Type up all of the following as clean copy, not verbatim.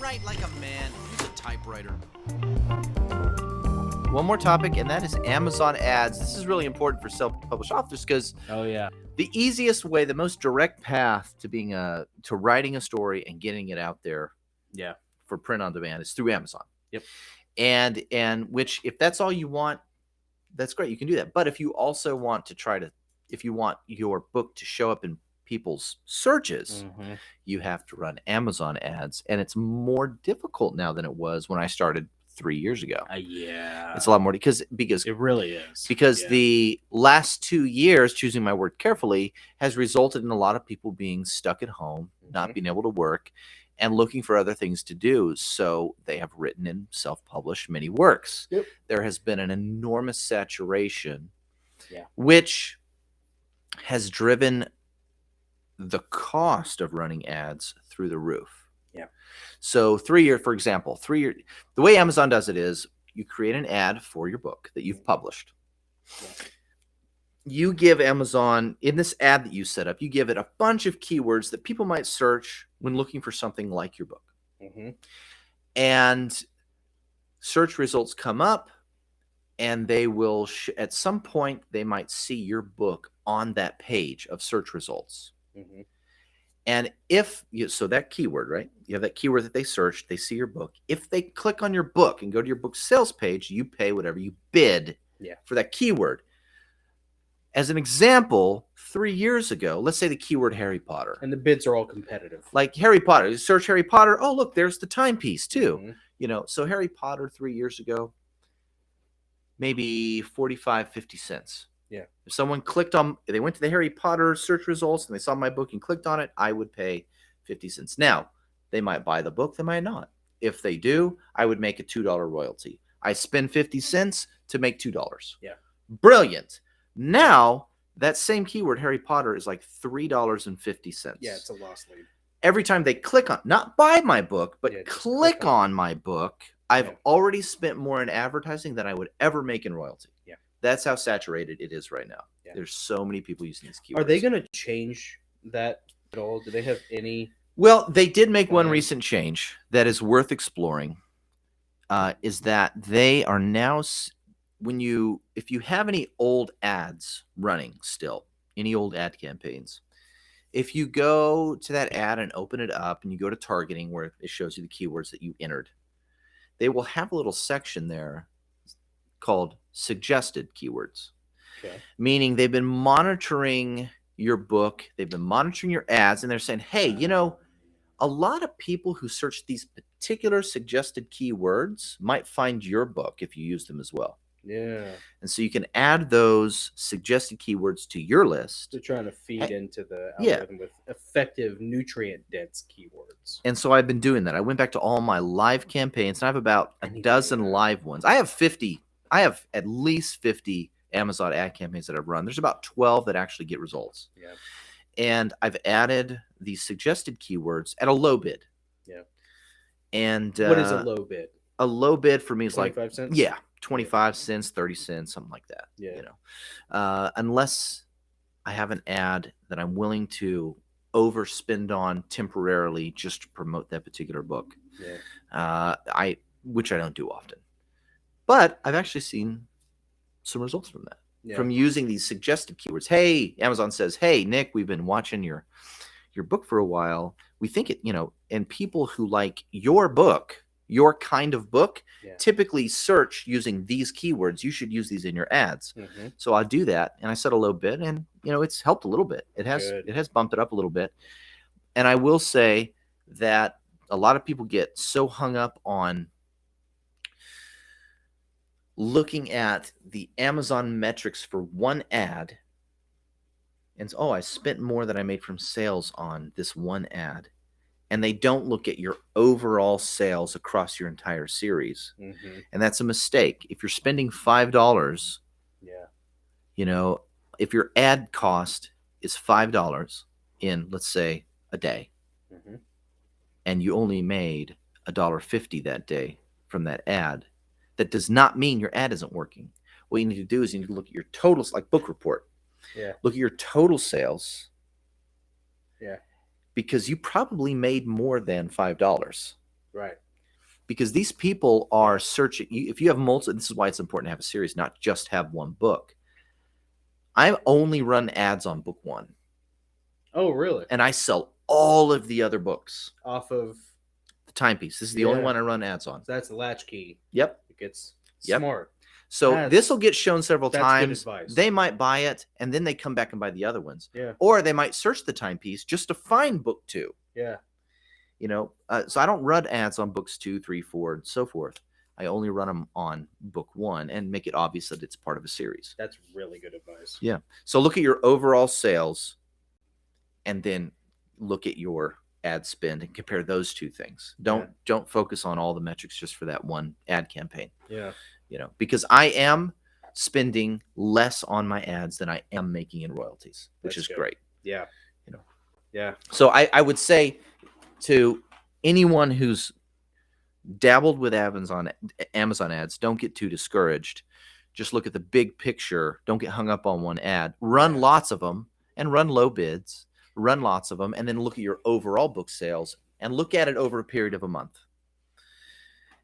Write like a man. Use a typewriter. One more topic, and that is Amazon ads. This is really important for self-published authors because the easiest way, the most direct path to being to writing a story and getting it out there, for print on demand is through Amazon. Yep. And which, if that's all you want, that's great. You can do that. But if you also want to if you want your book to show up in people's searches, you have to run Amazon ads, and it's more difficult now than it was when I started 3 years ago. It's a lot more because it really is. Because the last 2 years, choosing my word carefully, has resulted in a lot of people being stuck at home, not being able to work, and looking for other things to do. So they have written and self-published many works. Yep. There has been an enormous saturation, which has driven the cost of running ads through the roof. So for example, the way Amazon does it is you create an ad for your book that you've published. You give Amazon, in this ad that you set up, you give it a bunch of keywords that people might search when looking for something like your book. And search results come up, and they will, at some point, they might see your book on that page of search results. And so that keyword, right? You have that keyword that they searched, they see your book. If they click on your book and go to your book sales page, you pay whatever you bid for that keyword. As an example, 3 years ago, let's say the keyword Harry Potter. And the bids are all competitive. Like Harry Potter, you search Harry Potter. Oh, look, there's the timepiece too. So Harry Potter 3 years ago, maybe 45, 50 cents. If someone they went to the Harry Potter search results and they saw my book and clicked on it, I would pay 50 cents. Now, they might buy the book, they might not. If they do, I would make a $2 royalty. I spend 50 cents to make $2. Brilliant. Now, that same keyword, Harry Potter, is like $3.50. Yeah, it's a loss lead. Every time they click on, not buy my book, but click on my book, I've already spent more in advertising than I would ever make in royalty. That's how saturated it is right now. There's so many people using these keywords. Are they going to change that at all? Do they have any? Well, they did make one recent change that is worth exploring. Is that they are now, if you have any old ads running still, any old ad campaigns, if you go to that ad and open it up and you go to targeting where it shows you the keywords that you entered, they will have a little section there called suggested keywords. Meaning they've been monitoring your book, they've been monitoring your ads, and they're saying, hey, a lot of people who search these particular suggested keywords might find your book if you use them as well. And so you can add those suggested keywords to your list. They're trying to feed into the algorithm with effective nutrient-dense keywords. And so I've been doing that. I went back to all my live campaigns, and I have about a dozen live ones. I have at least 50 Amazon ad campaigns that I've run. There's about 12 that actually get results. And I've added these suggested keywords at a low bid. And what is a low bid? A low bid for me is 25 cents? 25 cents, 30 cents, something like that. Unless I have an ad that I'm willing to overspend on temporarily just to promote that particular book. Which I don't do often. But I've actually seen some results from that, from using these suggested keywords. Hey, Amazon says, hey, Nick, we've been watching your book for a while. We think it, and people who like your book, your kind of book, typically search using these keywords. You should use these in your ads. So I'll do that, and I set a low bid, and it's helped a little bit. It has bumped it up a little bit. And I will say that a lot of people get so hung up on looking at the Amazon metrics for one ad and I spent more than I made from sales on this one ad. And they don't look at your overall sales across your entire series. And that's a mistake. If you're spending $5, if your ad cost is $5 in, let's say, a day, and you only made $1.50 that day from that ad, that does not mean your ad isn't working. What you need to do is you need to look at your totals, like book report. Look at your total sales. Because you probably made more than $5. Right. Because these people are searching. If you have multiple, this is why it's important to have a series, not just have one book. I only run ads on book 1. Oh, really? And I sell all of the other books Off of the timepiece. This is the only one I run ads on. So that's the latchkey. Yep. It gets Yep. smart. So this will get shown several that's times. good advice. They might buy it, and then they come back and buy the other ones. Yeah. Or they might search the timepiece just to find book 2. Yeah. So I don't run ads on books 2, 3, 4, and so forth. I only run them on book 1 and make it obvious that it's part of a series. That's really good advice. Yeah. So look at your overall sales and then look at your ad spend and compare those two things. Don't focus on all the metrics just for that one ad campaign. Yeah. Because I am spending less on my ads than I am making in royalties, which is great. Yeah. Yeah. So I would say to anyone who's dabbled with Amazon ads, don't get too discouraged. Just look at the big picture. Don't get hung up on one ad. Run lots of them and run low bids. Run lots of them, and then look at your overall book sales and look at it over a period of a month,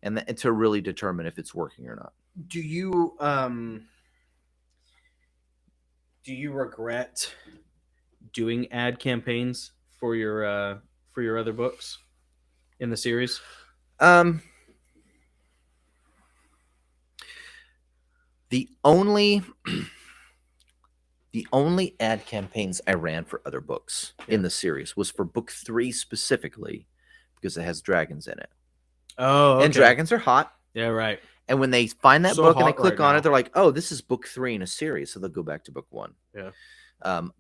and to really determine if it's working or not. Do you regret doing ad campaigns for your other books in the series? The only ad campaigns I ran for other books in the series was for book 3 specifically, because it has dragons in it. Oh, okay. And dragons are hot. Yeah, right. And when they find that So book and they hot click right on now. it, they're like, "Oh, this is book 3 in a series," so they'll go back to book 1. Yeah.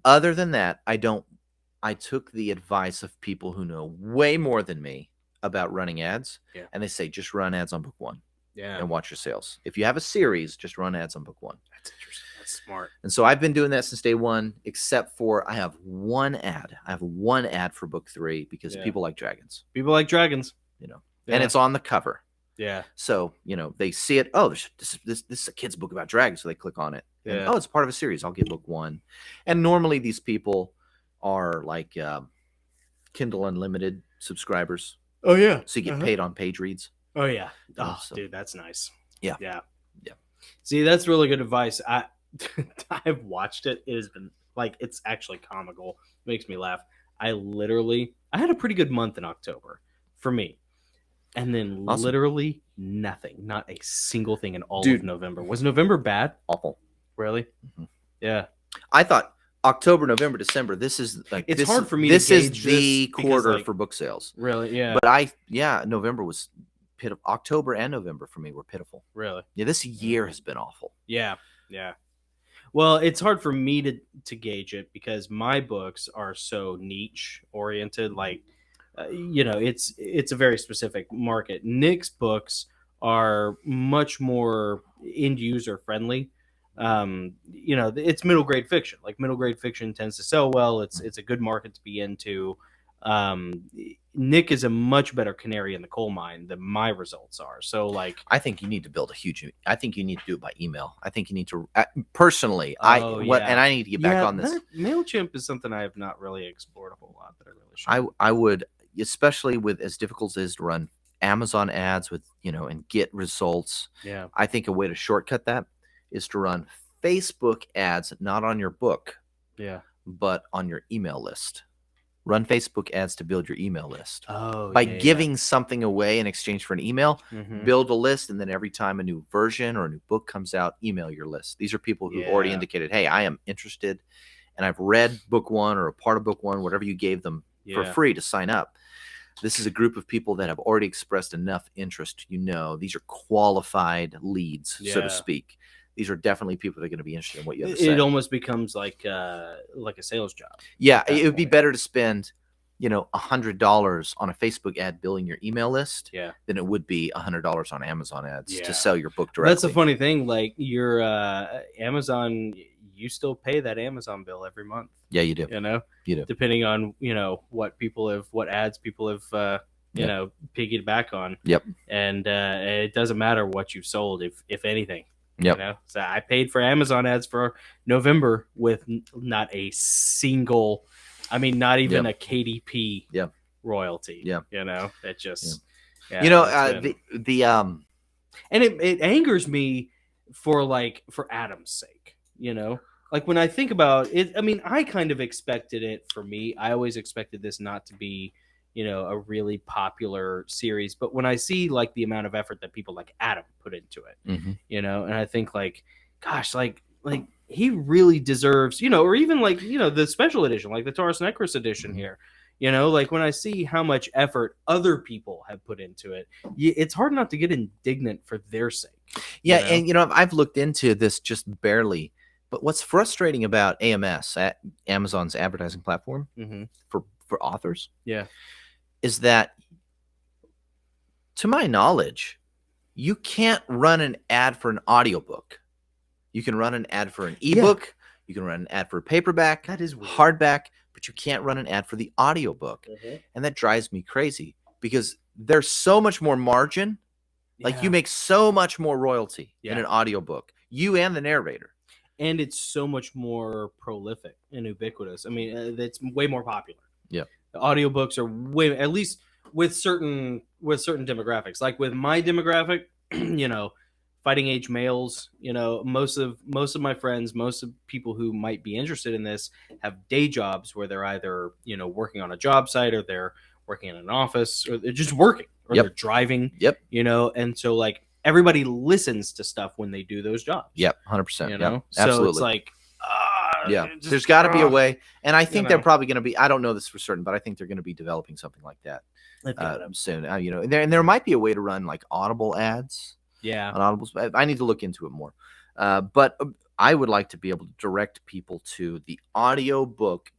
Other than that, I took the advice of people who know way more than me about running ads, and they say just run ads on book 1. Yeah. And watch your sales. If you have a series, just run ads on book 1. That's interesting. That's smart. And so I've been doing that since day 1, except for I have one ad. I have one ad for book 3 because people like dragons. People like dragons. And it's on the cover. Yeah. So, they see it. Oh, this is a kid's book about dragons. So they click on it. And, Yeah. it's part of a series. I'll get book 1. And normally these people are like Kindle Unlimited subscribers. Oh, yeah. So you get paid on page reads. Oh, yeah. Oh, So- dude, that's nice. Yeah. Yeah. Yeah. See, that's really good advice. I've watched it. It has been it's actually comical. It makes me laugh. I had a pretty good month in October for me. And then Awesome. literally nothing. Not a single thing in all Dude. of November. Was November bad? Awful. Really? Mhm. Yeah. I thought October, November, December, this is like It's this, hard for me This to is gauge the this because, quarter for book sales. Really? Yeah. But November was pitiful. October and November for me were pitiful. Really? Yeah, this year has been awful. Yeah. Yeah. Well, it's hard for me to gauge it because my books are so niche oriented. It's a very specific market. Nick's books are much more end user friendly. It's middle grade fiction. Like middle grade fiction tends to sell well. It's a good market to be into. Nick is a much better canary in the coal mine than my results are. So I think you need to build I think you need to do it by email. I think you need to personally. Oh, and I need to get back on this. MailChimp is something I have not really explored a whole lot, but I really should. I would, especially with as difficult as it is to run Amazon ads with and get results. Yeah. I think a way to shortcut that is to run Facebook ads, not on your book, Yeah. but on your email list. Run Facebook ads to build your email list. Oh, By giving something away in exchange for an email, Mhm. build a list, and then every time a new version or a new book comes out, email your list. These are people who've already Yeah. indicated, hey, I am interested, and I've read book 1 or a part of book 1, whatever you gave them for free to sign up. This is a group of people that have already expressed enough interest. These are qualified leads, so Yeah. to speak. These are definitely people that are going to be interested in what you have to say. It almost becomes like a sales job. Yeah, at that it would be point. better to spend, $100 on a Facebook ad building your email list Yeah. than it would be $100 on Amazon ads Yeah. to sell your book directly. That's the funny thing. Like your Amazon, you still pay that Amazon bill every month. Yeah, you do. You do. Depending on what ads people have piggyback on. Yep. And it doesn't matter what you've sold, if anything. Yep. So I paid for Amazon ads for November with not a single, not even a KDP Yep. royalty. Yep. It just Yeah, You know, it's been- the and it angers me for Adam's sake, like when I think about it. I mean, I kind of expected it. For me, I always expected this not to be a really popular series, but when I see like the amount of effort that people like Adam put into it, Mhm. and I think like, gosh, like he really deserves, or even like the special edition, like the Taurus Necris edition Mhm. here. Like when I see how much effort other people have put into it, it's hard not to get indignant for their sake. Yeah, and I've looked into this just barely, but what's frustrating about AMS, Amazon's advertising platform Mm-hmm. for authors, Yeah. is that, to my knowledge, you can't run an ad for an audiobook. You can run an ad for an ebook, you can run an ad for a paperback, That is weird. hardback, but you can't run an ad for the audiobook. Mhm. And that drives me crazy because there's so much more margin. Like, you Yeah. make so much more royalty in Yeah. an audiobook, you and the narrator. And it's so much more prolific and ubiquitous. I mean, it's way more popular. Yeah. The audiobooks are way, at least with certain demographics. Like with my demographic, fighting age males, most of my friends, most of people who might be interested in this have day jobs where they're either, working on a job site, or they're working in an office, or they're just working, or Yep. they're driving. Yep. And so like everybody listens to stuff when they do those jobs. Yep, 100%. You Yep, know, so absolutely. it's like, yeah, just- there's got to be a way, and I think they're know. probably going to be. I don't know this for certain, but I think they're going to be developing something like that They've got it. soon. And there might be a way to run like Audible ads Yeah. on Audibles. I need to look into it more, but I would like to be able to direct people to the audiobook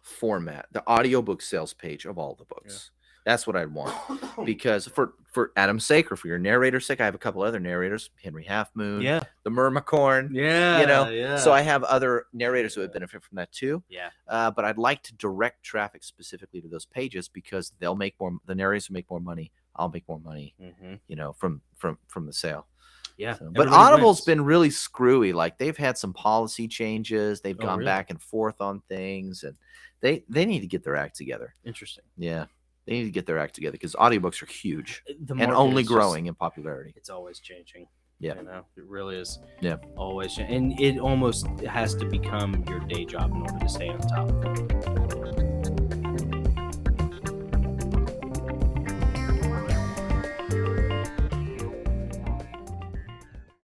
format, the audiobook sales page of all the books. That's what I'd want, because for Adam's sake, or for your narrator's sake, I have a couple other narrators, Henry Half Moon, Yeah. the Mermicorn. Yeah. Yeah. So I have other narrators who would benefit from that too. Yeah. But I'd like to direct traffic specifically to those pages, because they'll make more. The narrators will make more money. I'll make more money. Mm-hmm. From the sale. Yeah. So, but Everybody Audible's wins. been really screwy. Like, they've had some policy changes. They've Oh, gone really? back and forth on things, and they need to get their act together. Interesting. Yeah, they need to get their act together, because audiobooks are huge The and market only is growing in popularity. It's always changing. Yeah. It really is. Yeah. Always. And it almost has to become your day job in order to stay on top of it.